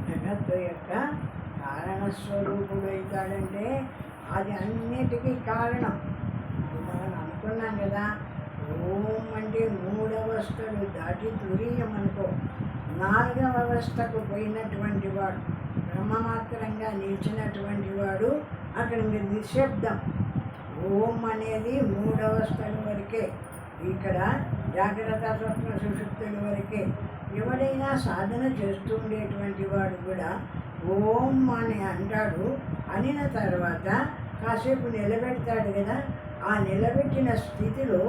జగత్తు యొక్క కారణస్వరూపుడు అవుతాడంటే అది అన్నిటికీ కారణం. మనం అనుకున్నాం కదా, ఓం అంటే 3 అవస్థలు దాటి తురీయం అనుకో, 4వ అవస్థకు పోయినటువంటి వాడు, బ్రహ్మమాత్రంగా నిలిచినటువంటి వాడు అక్కడ నిశ్శబ్దం. ఓం అనేది 3 అవస్థల వరకే, ఇక్కడ జాగ్రత్త స్వప్న సుషుప్తుల వరకే. ఎవడైనా సాధన చేస్తూ ఉండేటువంటి వాడు కూడా ఓం అని అంటాడు. అనిన తర్వాత కాసేపు నిలబెడతాడు కదా, ఆ నిలబెట్టిన స్థితిలో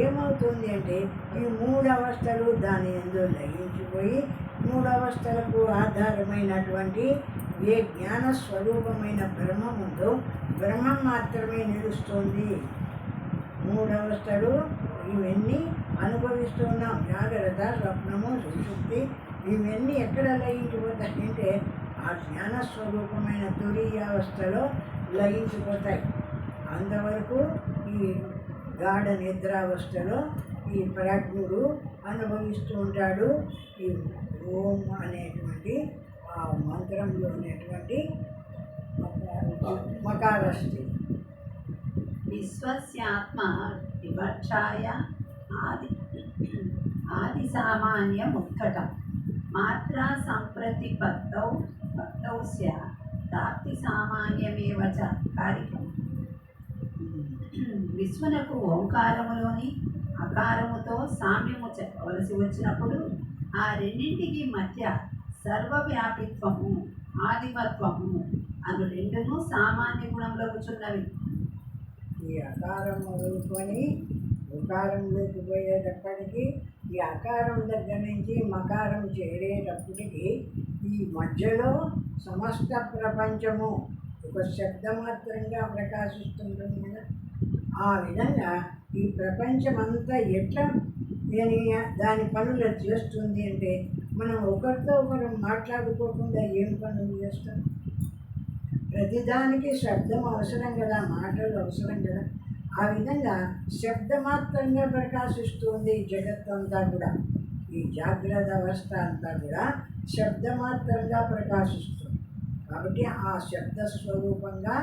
ఏమవుతుంది అంటే ఈ 3 అవస్థలు దాని ఎందు లయించిపోయి 3 అవస్థలకు ఆధారమైనటువంటి ఏ జ్ఞాన స్వరూపమైన బ్రహ్మం ఉందో బ్రహ్మం మాత్రమే నిలుస్తుంది. 3 అవస్థలు ఇవన్నీ అనుభవిస్తున్నాం, జాగ్రత్త స్వప్నము సుషుప్తి. ఇవన్నీ ఎక్కడ లయించిపోతాయంటే ఆ జ్ఞానస్వరూపమైన తురీయావస్థలో లయించిపోతాయి. అంతవరకు ఈ గాఢ నిద్రావస్థలో ఈ ప్రాజ్ఞుడు అనుభవిస్తూ ఉంటాడు. ఈ ఓం అనేటువంటి ఆ మంత్రంలో ఉన్నటువంటి మకారస్థి. విశ్వస్యాత్మ విభక్షాయ ఆది సామాన్య ముత్కటం మాత్రా సంప్రతిపత్తౌ ప్రాప్తి సామాన్యమేవ చ కార్యక్రమం. విశ్వనకు ఓంకారములోని అకారముతో సామ్యము చెప్పవలసి వచ్చినప్పుడు ఆ రెండింటికి మధ్య సర్వవ్యాపిత్వము ఆదిమత్వము అను రెండును సామాన్య గుణంలో కూర్చున్నవి. ఈ అకారం మొదలుకొని ఉకారంలోకి పోయేటప్పటికీ, ఈ అకారం దగ్గర నుంచి మకారం చేరేటప్పటికి ఈ మధ్యలో సమస్త ప్రపంచము ఒక శబ్దమాత్రంగా ప్రకాశిస్తుంటుంది కదా. ఆ విధంగా ఈ ప్రపంచమంతా ఎట్లా దాని పనులు చేస్తుంది అంటే మనం ఒకరితో ఒకరు మాట్లాడుకోకుండా ఏం పనులు చేస్తాం? ప్రతిదానికి శబ్దం అవసరం కదా, మాటలు అవసరం కదా. ఆ విధంగా శబ్దమాత్రంగా ప్రకాశిస్తుంది జగత్తంతా కూడా. ఈ జాగ్రత్త అవస్థ అంతా కూడా శబ్దమాత్రంగా ప్రకాశిస్తుంది. కాబట్టి ఆ శబ్ద స్వరూపంగా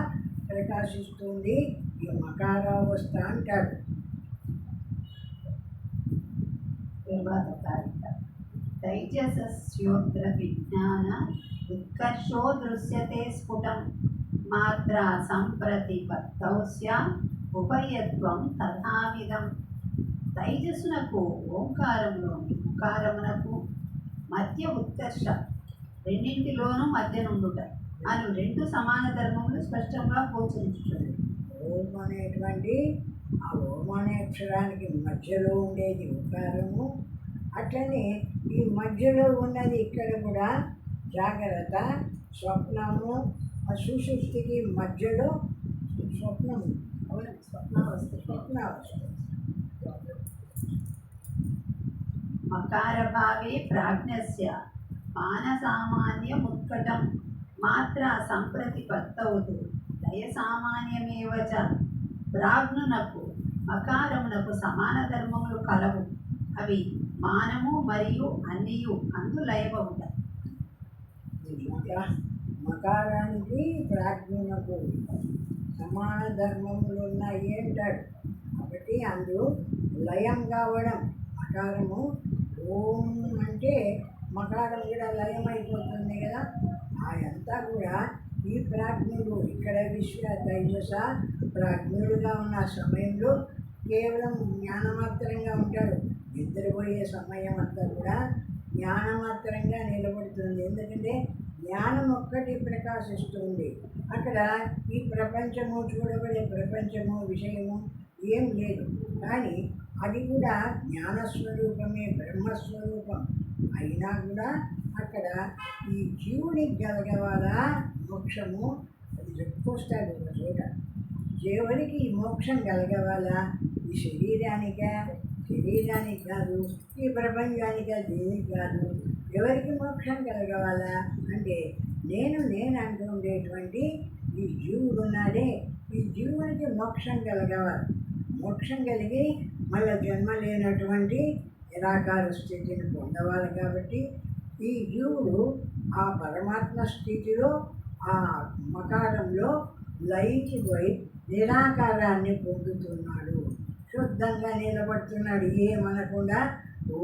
ప్రకాశిస్తుంది ఈ మకారావస్థ అంటాడు. తైజసస్యోత్ర విజ్ఞాన ఉత్కర్షో దృశ్యతే స్ఫుటం మాత్రా సంప్రతిపత్తౌ స్యాత్ ఉభయత్వం తథావిధం. తైజస్సునకు ఓంకారంలోని ఉకారమునకు మధ్య ఉత్కర్ష, రెండింటిలోనూ మధ్య నుండుట అను 2 సమాన ధర్మములు స్పష్టంగా గోచరించుతుంది. ఓం అనేటువంటి ఆ ఓం అనే అక్షరానికి మధ్యలో ఉండేది ఉకారము. అట్లనే ఈ మధ్యలో ఉన్నది ఇక్కడ కూడా జాగ్రత్త స్వప్నము, ఆ సుషుప్తికి మధ్యలో స్వప్నము, స్వప్నావస్థ. మకారభావే ప్రాజ్ఞస్య మానసామాన్యముత్కటం మాత్రా సంప్రతిపత్తౌ లయ సామాన్యమేవ చ. ప్రాజ్ఞునకు మకారమునకు సమాన ధర్మములు కలవు. అవి మానము మరియు అన్నియు అందు లయబవుట. మకారానికి ప్రాజ్ఞునకు సమాన ధర్మములు ఉన్నాయి అంటాడు. కాబట్టి అందు లయం కావడం, మకారము ఓం అంటే మకారం కూడా లయం అయిపోతుంది కదా. అదంతా కూడా ఈ ప్రాజ్ఞుడు ఇక్కడ విశ్వ తైజస ప్రాజ్ఞుడుగా ఉన్న సమయంలో కేవలం జ్ఞానమాత్రంగా ఉంటాడు. నిద్రపోయే సమయం అంతా కూడా జ్ఞానమాత్రంగా నిలబడుతుంది. ఎందుకంటే జ్ఞానం ఒక్కటి ప్రకాశిస్తుంది. అక్కడ ఈ ప్రపంచము, చూడబడే ప్రపంచము, విషయము ఏం లేదు. కానీ అది కూడా జ్ఞానస్వరూపమే, బ్రహ్మస్వరూపం అయినా కూడా అక్కడ ఈ జీవునికి కలగవాలా మోక్షము, అది చెప్పుకొస్తాడు ఒక చోట. జీవునికి ఈ మోక్షం కలగవాలా, ఈ శరీరానికి కాదు, ఈ ప్రపంచానికా, దేనికి కాదు. ఎవరికి మోక్షం కలగవాలా అంటే నేను అంటూ ఉండేటువంటి ఈ జీవుడు ఉన్నాడే, ఈ జీవునికి మోక్షం కలగవాలి. మోక్షం కలిగి మళ్ళీ జన్మ లేనటువంటి నిరాకార స్థితిని పొందవాలి. కాబట్టి ఈ జీవుడు ఆ పరమాత్మ స్థితిలో ఆ మకారంలో లయించిపోయి నిరాకారాన్ని పొందుతున్నాడు. శుద్ధంగా నిలబడుతున్నాడు. ఏమనకుండా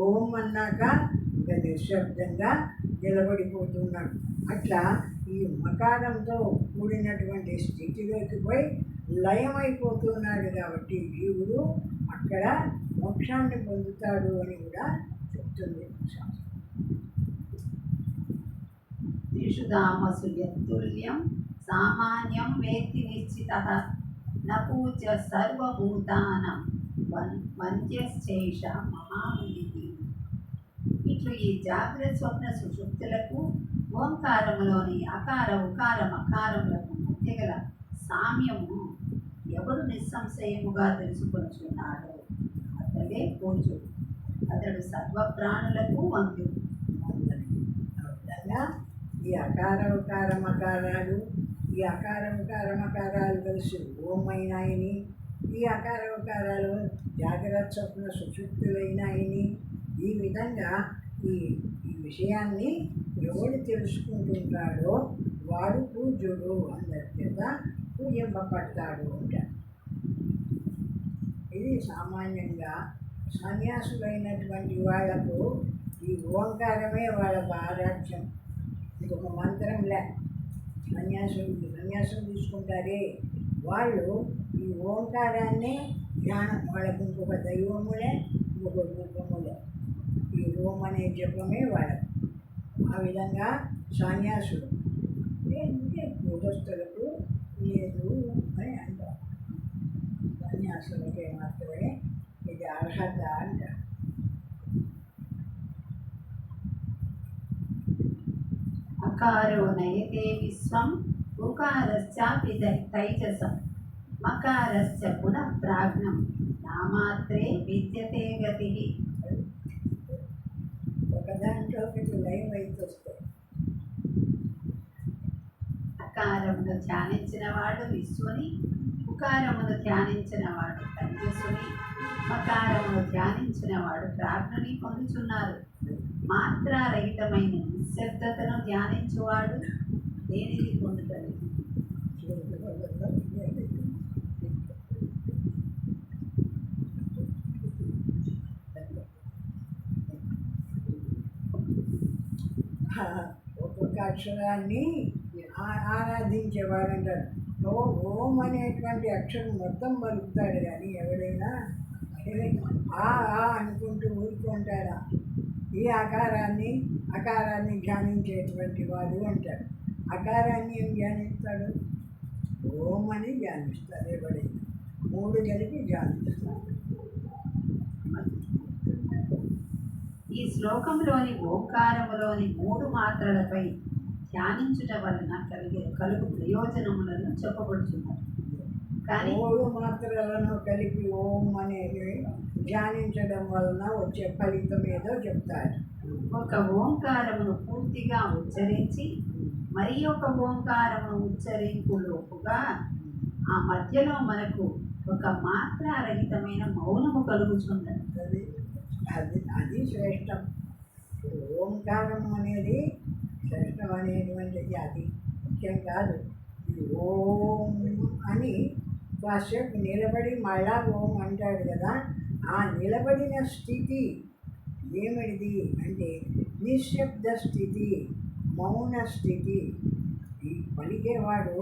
ఓం అన్నాక ఇంకా నిశ్శబ్దంగా నిలబడిపోతున్నాడు. అట్లా ఈ మకారంతో కూడినటువంటి స్థితిలోకి పోయి లయమైపోతున్నాడు. కాబట్టి జీవుడు అక్కడ మోక్షాన్ని పొందుతాడు అని కూడా చెప్తుంది శాస్త్రం. త్రిషుధామసు యత్తుల్యం సామాన్యం వేత్తి నిశ్చితః న పూజ్య సర్వభూతానం వంద్యశ్చైష మహామునిః. ఇట్లు ఈ జాగ్రత్త స్వప్న సుషుప్తులకు ఓంకారములోని అకార ఉకార మకారములకు మధ్య గల సామ్యము ఎవడు నిస్సంశయముగా తెలుసుకొనుచున్నాడో అతడే పూజ్యుడు. అతడు సర్వప్రాణులకు వంద్యుడు. విధంగా ఈ అకార ఉకార మకారాలు, ఈ అకార ఉకార మకారాలు కలిసి ఓం అయినాయని, ఈ అకార ఉకారాలు జాగ్రత్త స్వప్న సుషుప్తులైనాయని, ఈ విధంగా ఈ ఈ విషయాన్ని ఎవడు తెలుసుకుంటుంటాడో వాడు పూజ్యుడు, అందరి చేత పూజింపబడతాడు అంటారు. ఇది సామాన్యంగా సన్యాసులైనటువంటి వాళ్లకు ఈ ఓంకారమే వాళ్ళ ఆరాధ్యం. ఇంకొక మంత్రంలే. సన్యాసం తీసుకుంటారే వాళ్ళు ఈ ఓంకారాన్నే ధ్యానం. వాళ్ళకు ఇంకొక దైవములే, ఇంకొక రూపములే. ఈ ఓం అనే జపమే వాళ్ళకు. ఆ విధంగా సన్యాసులు అంటే గృహస్థులకు లేదు అని అంటారు. సన్యాసులకే మాత్రమే ఇది అర్హత అంటారు. అకారో నయతే విశ్వం ఉకారశ్చాపి తైజసం మకారశ్చ పునః ప్రాజ్ఞం నామాత్రే విద్యతే గతి. ఒకదాంట్లో ఒకటి లైవ్ అయితే వస్తాయి. అకారమును ధ్యానించిన వాడు విశ్వని, ఉకారమును ధ్యానించిన వాడు తైజస్సుని, మకారమును ధ్యానించిన వాడు ప్రాజ్ఞని పొందుచున్నారు. మాత్రారహితమైన నిశ్శబ్దతను ధ్యానించువాడు దేనిని పొందుతాడు? ఒక్కొక్క అక్షరాన్ని ఆరాధించేవాడు అంటారు. ఓం అనేటువంటి అక్షరం మొత్తం పలుకుతాడు, కానీ ఎవడైనా ఆ అనుకుంటూ ఊరుకుంటాడా? ఈ అకారాన్ని ధ్యానించేటువంటి వాడు అంటారు. అకారాన్ని ఏం ధ్యానిస్తాడు? ఓం అని ధ్యానిస్తాడు. ఎవడైనా మూడు కలిపి ధ్యానిస్తాడు. ఈ శ్లోకంలోని ఓంకారములోని మూడు మాత్రలపై ధ్యానించుట వలన కలుగు ప్రయోజనములను చెప్పబడుతున్నారు. కానీ మూడు మాత్రలను కలిపి ఓం అనేది ధ్యానించడం వలన వచ్చే ఫలితం ఏదో చెప్తారు. ఒక ఓంకారమును పూర్తిగా ఉచ్చరించి మరి ఒక ఓంకారమును ఉచ్చరింపులోపుగా ఆ మధ్యలో మనకు ఒక మాత్రారహితమైన మౌనము కలుగుతున్నది. అది శ్రేష్టం. ఓంకారం అనేది శ్రేష్టం అనేటువంటిది అది ముఖ్యం కాదు. ఈ ఓం అని కాసేపు నిలబడి మళ్ళా ఓం అంటాడు కదా, ఆ నిలబడిన స్థితి ఏమిటిది అంటే నిశ్శబ్ద స్థితి, మౌన స్థితి. ఈ పలికేవాడు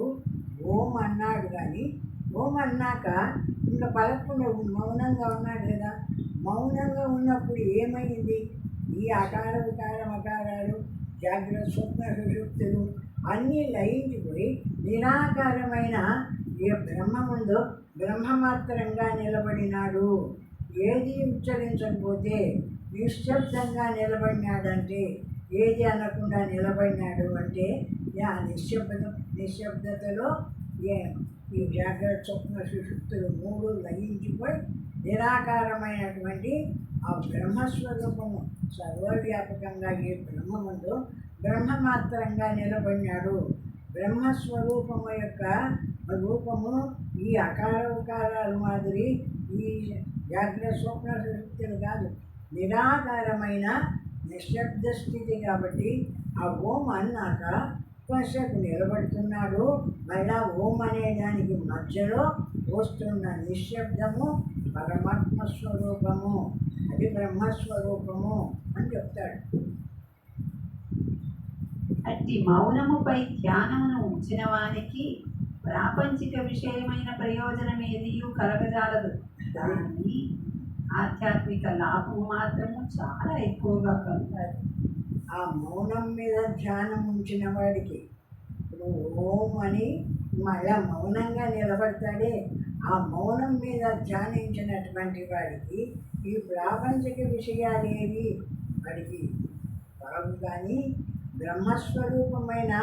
ఓం అన్నాడు, కానీ ఓం అన్నాక ఇంకా పలకుండా మౌనంగా ఉన్నాడు కదా. మౌనంగా ఉన్నప్పుడు ఏమైంది? ఈ అకార వికార మకారాలు, జాగ్రత్త స్వప్న సుషుప్తులు అన్నీ లయించిపోయి నిరాకారమైన ఏ బ్రహ్మముందో బ్రహ్మమాత్రంగా నిలబడినాడు. ఏది ఉచ్చరించకపోతే నిశ్శబ్దంగా నిలబడినాడంటే, ఏది అనకుండా నిలబడినాడు అంటే ఆ నిశ్శబ్దతలో ఈ జాగ్రత్త స్వప్న సుషుప్తులు మూడు లయించిపోయి నిరాకారమైనటువంటి ఆ బ్రహ్మస్వరూపము సర్వవ్యాపకంగా ఈ బ్రహ్మముందు బ్రహ్మమాత్రంగా నిలబడినాడు. బ్రహ్మస్వరూపము యొక్క రూపము ఈ అకార ఉకారాలు మాదిరి ఈ జాగ్రత్త స్వప్న సుషుప్తులు కాదు. నిరాకారమైన నిశ్శబ్ద స్థితి కాబట్టి ఆ ఓం అన్నాక కొంచెంసేపు నిలబడుతున్నాడు. మళ్ళా ఓం అనే దానికి మధ్యలో వస్తున్న నిశ్శబ్దము పరమాత్మ స్వరూపము, అది బ్రహ్మస్వరూపము అని చెప్తాడు. అట్టి మౌనముపై ధ్యానమును ఉంచిన వానికి ప్రాపంచిక విషయమైన ప్రయోజనం ఏదియూ కలగజాలదు. దాన్ని ఆధ్యాత్మిక లాభం మాత్రము చాలా ఎక్కువగా కలుగుతారు. ఆ మౌనం మీద ధ్యానం ఉంచిన వాడికి ఇప్పుడు ఓం అని మళ్ళా మౌనంగా నిలబడతాడే, ఆ మౌనం మీద ధ్యానించినటువంటి వాడికి ఈ ప్రాపంచిక విషయాలు ఏవి వాడికి బాగు, కానీ బ్రహ్మస్వరూపమైన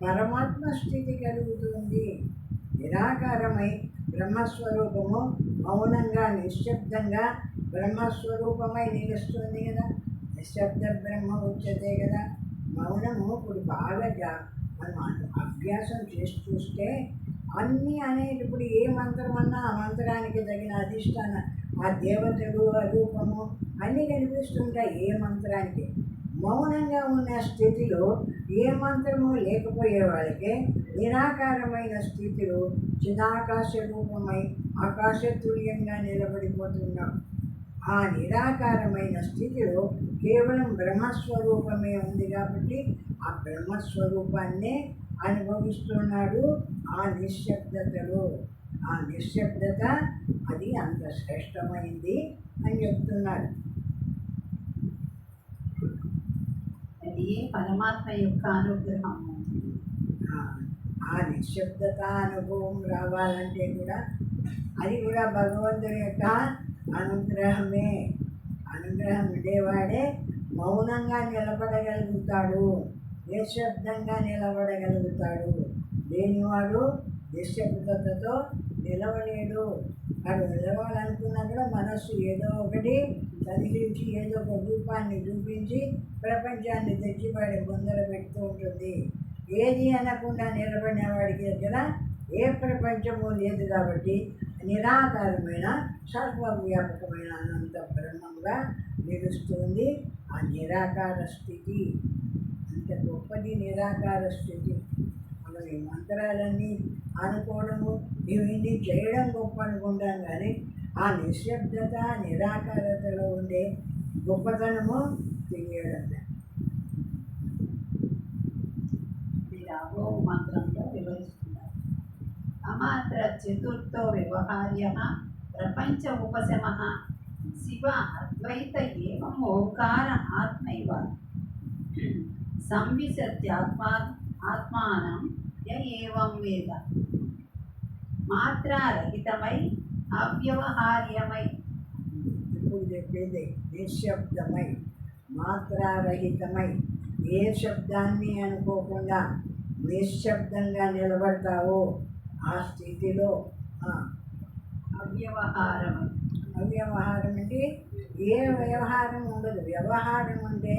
పరమాత్మ స్థితి కలుగుతుంది. నిరాకారమై బ్రహ్మస్వరూపము మౌనంగా నిశ్శబ్దంగా బ్రహ్మస్వరూపమై నిలుస్తుంది కదా. నిశ్శబ్ద బ్రహ్మ వచ్చేదే కదా. మౌనము ఇప్పుడు బాగా మనం అభ్యాసం చేసి చూస్తే అన్నీ అనేటప్పుడు ఏ మంత్రం అన్నా ఆ మంత్రానికి తగిన అధిష్టాన ఆ దేవతలు ఆ రూపము అన్నీ కనిపిస్తుంటాయి ఏ మంత్రానికి. మౌనంగా ఉన్న స్థితిలో ఏ మంత్రము లేకపోయే వాళ్ళకే నిరాకారమైన స్థితిలో చిదాకాశ రూపమై ఆకాశతుల్యంగా నిలబడిపోతున్నాం. ఆ నిరాకారమైన స్థితిలో కేవలం బ్రహ్మస్వరూపమే ఉంది కాబట్టి ఆ బ్రహ్మస్వరూపాన్నే అనుభవిస్తున్నాడు. ఆ నిశ్శబ్దతలో ఆ నిశ్శబ్దత అది అంత శ్రేష్టమైంది అని చెప్తున్నాడు. అది పరమాత్మ యొక్క అనుగ్రహము. ఆ నిశ్శబ్దత అనుభవం రావాలంటే కూడా అది కూడా భగవంతుని యొక్క అనుగ్రహమే. అనుగ్రహం ఉండేవాడే మౌనంగా నిలబడగలుగుతాడు, నిశ్శబ్దంగా నిలబడగలుగుతాడు. లేనివాడు నిశ్శబ్దతతో నిలవలేడు. వాడు నిలవాలనుకున్నా కూడా మనస్సు ఏదో ఒకటి కదిలించి ఏదో ఒక రూపాన్ని చూపించి ప్రపంచాన్ని తెచ్చివాడి ముందర పెడుతూ ఉంటుంది. ఏది అనకుండా నిలబడిన వాడికి దగ్గర ఏ ప్రపంచము లేదు కాబట్టి నిరాకారమైన సర్వవ్యాపకమైన అనంత బ్రహ్మంగా నిలుస్తుంది. ఆ నిరాకార స్థితి అంత గొప్పది. నిరాకార స్థితి మనం ఈ మంత్రాలన్నీ అనుకోవడము ఇవన్నీ చేయడం గొప్ప అనుకుంటాం, కానీ ఆ నిశ్శబ్దత నిరాకారతలో ఉండే గొప్పతనము తెలియడం. రాబో మంత్రంలో వివరిస్తున్నారు. అమాత్ర చతుర్థో వ్యవహార్య ప్రపంచ ఉపశమ శివ అద్వైత ఏవం ఓంకార ఆత్మైవ సంవిశత్యాత్మా ఆత్మానం య ఏవం వేద మాత్రారహితమై అవ్యవహార్యమై. ఇప్పుడు చెప్పేది నిశ్శబ్దమై మాత్రారహితమై ఏ శబ్దాన్ని అనుకోకుండా నిశ్శబ్దంగా నిలబడతావో ఆ స్థితిలో అవ్యవహారమై. అవ్యవహారం అంటే ఏ వ్యవహారం ఉండదు. వ్యవహారం అంటే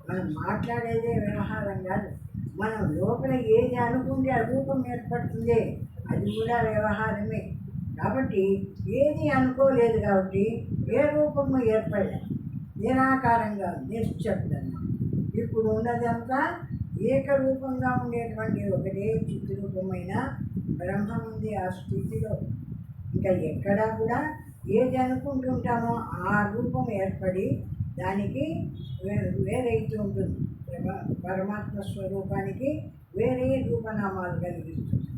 మనం మాట్లాడేదే వ్యవహారం కాదు. మనం లోపల ఏది అనుకుంటే ఆ రూపం ఏర్పడుతుంది, అది కూడా వ్యవహారమే. కాబట్టి ఏది అనుకోలేదు కాబట్టి ఏ రూపము ఏర్పడలేదు, నిరాకారంగా నిశ్శబ్దంగా. ఇప్పుడు ఉన్నదంతా ఏకరూపంగా ఉండేటువంటి ఒకటే చిత్రూపమైన బ్రహ్మం ఉంది ఆ స్థితిలో. ఇంకా ఎక్కడా కూడా ఏది అనుకుంటుంటామో ఆ రూపం ఏర్పడి దానికి వేరైతూ ఉంటుంది. పరమాత్మ స్వరూపానికి వేరే రూపనామాలు కలిగిస్తుంది.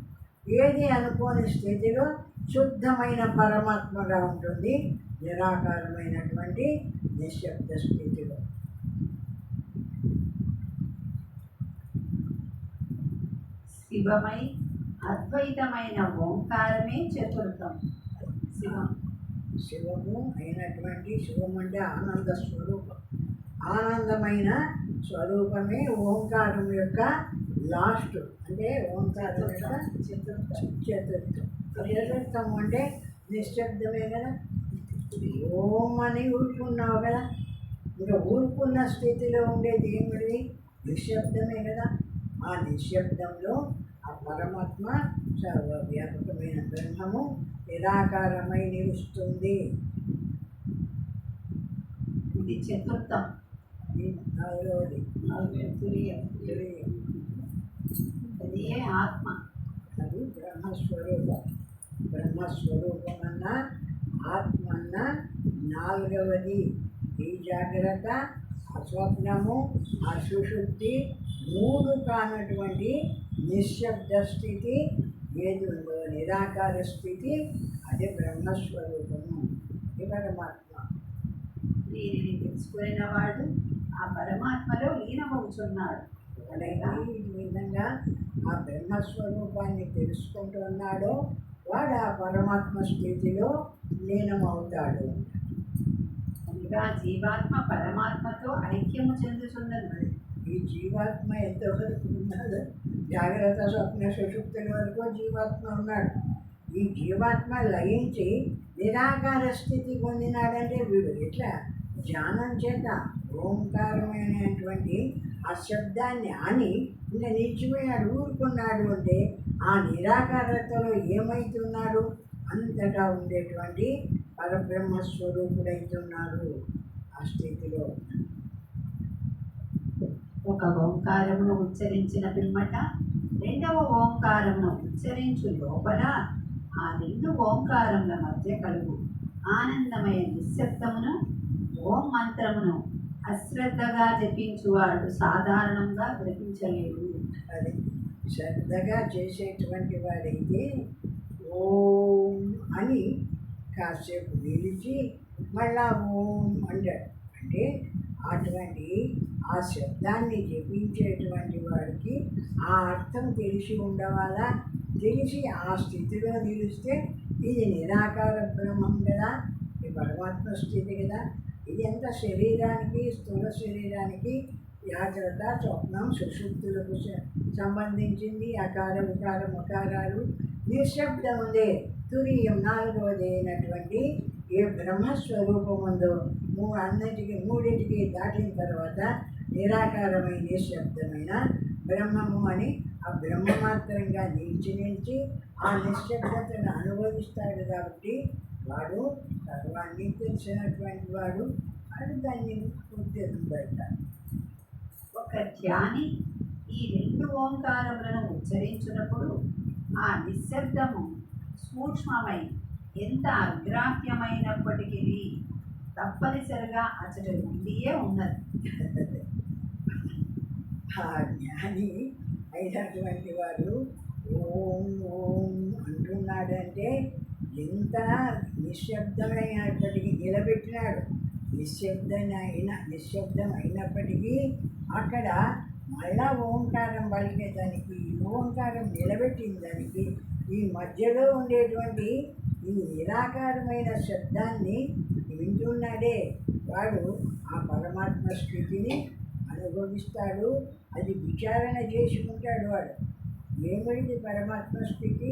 ఏది అనుకోని స్థితిలో శుద్ధమైన పరమాత్మగా ఉంటుంది, నిరాకారమైనటువంటి నిశ్శబ్ద స్థితిలో. శివమై అద్వైతమైన ఓంకారమే చతుర్థం. శివము అయినటువంటి శివం అంటే ఆనంద స్వరూపం. ఆనందమైన స్వరూపమే ఓంకారం యొక్క లాస్ట్, అంటే ఓంకారం యొక్క చతుర్థం అంటే నిశ్శబ్దమే కదా. ఓం అని ఊరుకున్నావు కదా, ఇంకా ఊరుకున్న స్థితిలో ఉండేది ఏమిటి? నిశ్శబ్దమే కదా. ఆ నిశ్శబ్దంలో ఆ పరమాత్మ సర్వవ్యాపకమైన బ్రహ్మము నిరాకారమై నిలుస్తుంది. ఇది చతుర్థం. ఈ నాలుగవది తురియం. తురియం. అదే ఆత్మ. అది బ్రహ్మస్వరూపం. బ్రహ్మస్వరూపమన్న ఆత్మ అన్న నాలుగవది. ఈ జాగ్రత్త, అస్వప్నము, అసుషుప్తి, మూడు కానటువంటి నిశ్శబ్ద స్థితి ఏది ఉందో నిరాకార స్థితి, అది బ్రహ్మస్వరూపము, అది పరమాత్మ. దీనిని తెలుసుకున్న వాడు ఆ పరమాత్మలో లీనమవుతున్నాడు. ఎవడైనా ఈ విధంగా ఆ బ్రహ్మస్వరూపాన్ని తెలుసుకుంటున్నాడో వాడు ఆ పరమాత్మ స్థితిలో లీనమవుతాడు. అనగా జీవాత్మ పరమాత్మతో ఐక్యము చెందుతున్నది. ఈ జీవాత్మ ఎంతవరకు ఉన్నాడు? జాగ్రత్త, స్వప్న, సుషుప్తుల వరకు జీవాత్మ ఉన్నాడు. ఈ జీవాత్మ లయించి నిరాకార స్థితి పొందినాడంటే వీడు ఎట్లా? ధ్యానం చేత ఓంకారమైనటువంటి ఆ శబ్దాన్ని అని ఇంకా నిలిచిపోయినాడు, ఊరుకున్నాడు అంటే ఆ నిరాకారతలో ఏమైతున్నాడు? అంతటా ఉండేటువంటి పరబ్రహ్మ స్వరూపుడైతున్నాడు ఆ స్థితిలో. ఒక ఓంకారమును ఉచ్చరించిన పిమ్మట రెండవ ఓంకారమును ఉచ్చరించు లోపల ఆ రెండు ఓంకారముల మధ్య కలుగు ఆనందమయ నిశ్శబ్దమును ఓం మంత్రమును అశ్రద్ధగా జపించువాడు సాధారణంగా గ్రహించలేడు. అది శ్రద్ధగా చేసేటువంటి వాడైతే ఓం అని కాసేపు నిలిచి మళ్ళా ఓం అంటాడు. అంటే అటువంటి ఆ శబ్దాన్ని జపించేటువంటి వాడికి ఆ అర్థం తెలిసి ఉండవాలా? తెలిసి ఆ స్థితిలో నిలిస్తే ఇది నిరాకార బ్రహ్మం కదా, ఇది పరమాత్మ స్థితి కదా. ఇది ఎంత శరీరానికి, స్థూల శరీరానికి జాగ్రత్త, స్వప్నం, సుషుప్తులకు సంబంధించింది. అకార, ఉకార, మకారాలు, నిశ్శబ్దం ఉందే తురియం నాలుగవది అయినటువంటి ఏ బ్రహ్మస్వరూపం ఉందో మూడింటికి దాటిన తర్వాత నిరాకారమైన నిశ్శబ్దమైన బ్రహ్మము అని ఆ బ్రహ్మ మాత్రంగా నిలిచి ఆ నిశ్శబ్దతను అనుభవిస్తాడు. కాబట్టి వాడు సర్వాన్ని తెలిసినటువంటి వాడు దాన్ని గుర్తించబడతాడు. ఒక ధ్యాని ఈ రెండు ఓంకారములను ఉచ్చరించినప్పుడు ఆ నిశ్శబ్దము సూక్ష్మమై ఎంత అగ్రాహ్యమైనప్పటికీ తప్పనిసరిగా అతడు ఉండియే ఉన్నది. ఆ జ్ఞాని అయినటువంటి వాడు ఓం ఓం అంటున్నాడంటే ఎంత నిశ్శబ్దమైనప్పటికీ నిలబెట్టినాడు. నిశ్శబ్దం అయినప్పటికీ అక్కడ మళ్ళా ఓంకారం పలికేదానికి, ఓంకారం నిలబెట్టిన దానికి ఈ మధ్యలో ఉండేటువంటి ఈ నిరాకారమైన శబ్దాన్ని వింటున్నాడే వాడు ఆ పరమాత్మ స్థితిని అనుభవిస్తాడు. అది విచారణ చేసుకుంటాడు వాడు. ఏమిటి పరమాత్మ స్థితి?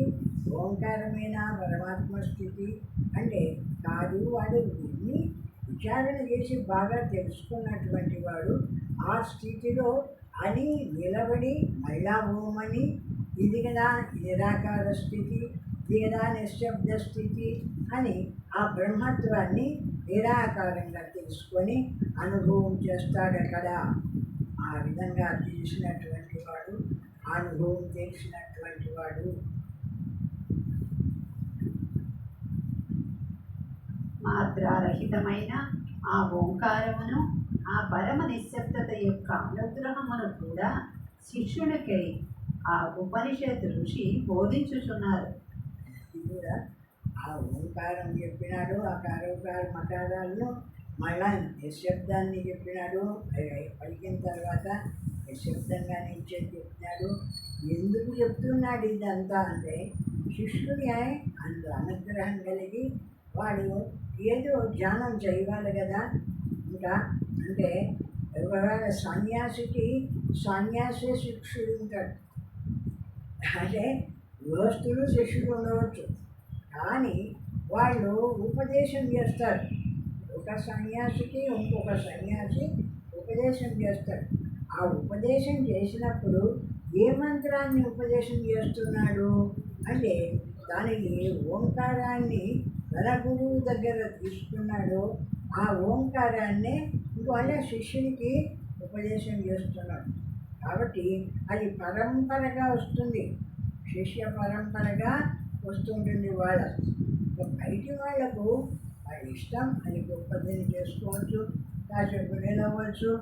ఓంకారమైన పరమాత్మ స్థితి అంటే కాదు. వాడు దీన్ని విచారణ చేసి బాగా తెలుసుకున్నటువంటి వాడు ఆ స్థితిలో అని నిలబడి మళ్ళా ఓమని, ఇది కదా నిరాకార స్థితి, ఇది కదా నిశ్శబ్ద స్థితి అని ఆ బ్రహ్మత్వాన్ని నిరాకారంగా తెలుసుకొని అనుభవం చేస్తాడు అక్కడ. ఆ విధంగా తెలిసినటువంటి వాడు, అనుభవం తెలిసినటువంటి వాడు మాత్రారహితమైన ఆ ఓంకారమును, ఆ పరమ నిశ్శబ్దత యొక్క అనుగ్రహమును కూడా శిష్యుడికై ఆ ఉపనిషత్ ఋషి బోధించుచున్నారు. ఇది కూడా ఆ ఓంకారం చెప్పినాడు, ఆ కారోకార మకారాలను మళ్ళా నిశ్శబ్దాన్ని చెప్పినాడు. పలికిన తర్వాత నిశ్శబ్దంగా నిలిచేది చెప్పినాడు. ఎందుకు చెప్తున్నాడు ఇదంతా అంటే శిష్యుడి అందు అనుగ్రహం కలిగి వాడు ఏదో ధ్యానం చేయాలి కదా. ఇంకా అంటే ఎవరైనా సన్యాసికి సన్యాసే శిష్యుడు ఉంటాడు. అంటే గృహస్థులు శిష్యుడు ఉండవచ్చు, కానీ వాళ్ళు ఉపదేశం చేస్తారు. ఒక సన్యాసికి ఇంకొక సన్యాసి ఉపదేశం చేస్తాడు. ఆ ఉపదేశం చేసినప్పుడు ఏ మంత్రాన్ని ఉపదేశం చేస్తున్నాడు అంటే దానిని ఓంకారాన్ని తన గురువు దగ్గర తీసుకున్నాడు. ఆ ఓంకారాన్నే అందువల్ల శిష్యునికి ఉపదేశం చేస్తున్నాడు. కాబట్టి అది పరంపరగా వస్తుంది, శిష్య పరంపరగా వస్తుంటుంది. బయటి వాళ్లకు వాళ్ళ ఇష్టం, అది గొప్పదని చేసుకోవచ్చు, కాసేపు నిలవచ్చు,